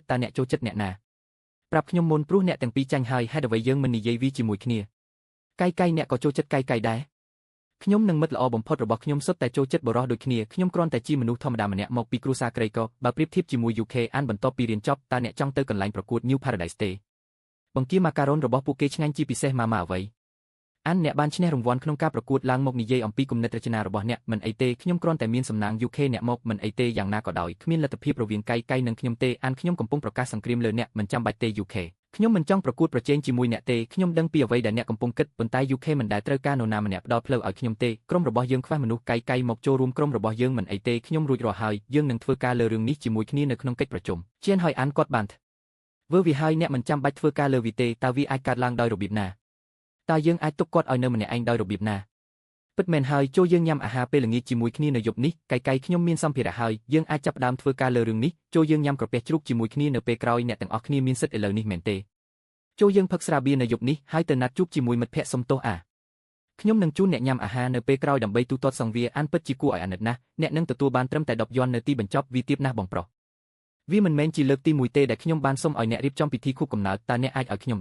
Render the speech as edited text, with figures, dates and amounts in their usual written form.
តាអ្នកចូលចិត្តអ្នកណាប្រាប់ខ្ញុំមុនព្រោះអ្នកទាំងពីរចាញ់ហើយហេតុអ្វីយើងមិននិយាយវាជាមួយគ្នាកាយអ្នកក៏ចូលចិត្តកាយដែរខ្ញុំនិងមិត្តល្អបំផុតរបស់ខ្ញុំសុទ្ធតែចូលចិត្តបរិះដូចគ្នាខ្ញុំគ្រាន់តែជាមនុស្សធម្មតាម្នាក់មកពីគ្រួសារក្រីក្របើប្រៀបធៀបជាមួយ UK អានបន្ទាប់ពីរៀនចប់តើអ្នកចង់ទៅកន្លែងប្រកួត New Paradise ទេបង្គាម៉ាការ៉ុនរបស់ពួកគេឆ្ងាញ់ជាពិសេសម៉ាម៉ាអ្វីអានអ្នកបានឈ្នះរង្វាន់ក្នុងការប្រកួតឡើងមកនិយាយអំពីគំនិតរចនារបស់អ្នកមិនអីទេខ្ញុំគ្រាន់តែមានសំណាង UK អ្នកមកមិនអីទេយ៉ាងណាក៏ដោយគ្មានលទ្ធភាពរវាងកាយនិងខ្ញុំទេអានខ្ញុំកំពុងប្រកាសសង្គ្រាមលើអ្នកមិនចាំបាច់ទេ UK ខ្ញុំមិនចង់ប្រកួតប្រជែងជាមួយអ្នកទេខ្ញុំដឹងពីអ្វីដែលអ្នកកំពុងគិតប៉ុន្តែ UK មិនដែលត្រូវការនរណាម្នាក់ផ្ដល់ផ្លូវឲ្យខ្ញុំទេក្រុមរបស់យើងខ្វះមនុស្សកាយមកចូលរួមក្រុមរបស់យើងមិនអីទេខ្ញុំរួចរាល់ហើយយើងនឹងធ្វើការលើរឿងនេះជាមួយគ្នានៅក្នុងកិច្ចប្រជុំជៀនហើយអានគាត់បានធ្វើវាហើយអ្នកមិនចាំបាច់ធ្វើការលើវាទេតើវាអាចកើតឡើងដោយរបៀបណាតើយើងអាចទុកគាត់ឲ្យនៅម្នាក់ឯងដោយរបៀបណាពិតមែនហើយចូលយើងញ៉ាំអាហារពេលល្ងាចជាមួយគ្នានៅយប់នេះកាយខ្ញុំមានសម្ភារៈហើយយើងអាចចាប់ផ្ដើមធ្វើការលើរឿងនេះចូលយើងញ៉ាំក្រពះជ្រូកជាមួយគ្នានៅពេលក្រោយអ្នកទាំងអស់គ្នាមានសិទ្ធិឥឡូវនេះមែនទេចូលយើងផឹកស្រាបៀរនៅយប់នេះហើយទៅណាត់ជួបជាមួយមិត្តភក្តិសុំទោសខ្ញុំនឹងជូនអ្នកញ៉ាំអាហារនៅពេលក្រោយដើម្បីទូទាត់សង្វាអានពិតជាគួរឲ្យអាណិតណាស់អ្នកនឹងទទួលបានត្រឹមតែ10 យន់នៅទីបញ្ចប់វាទាបណាស់បងប្រុសវាមិនមែនជាលើកទី1ទេដែលខ្ញុំបានសុំឲ្យអ្នករៀបចំពិធីខួបកំណើតតើអ្នកអាចឲ្យខ្ញុំ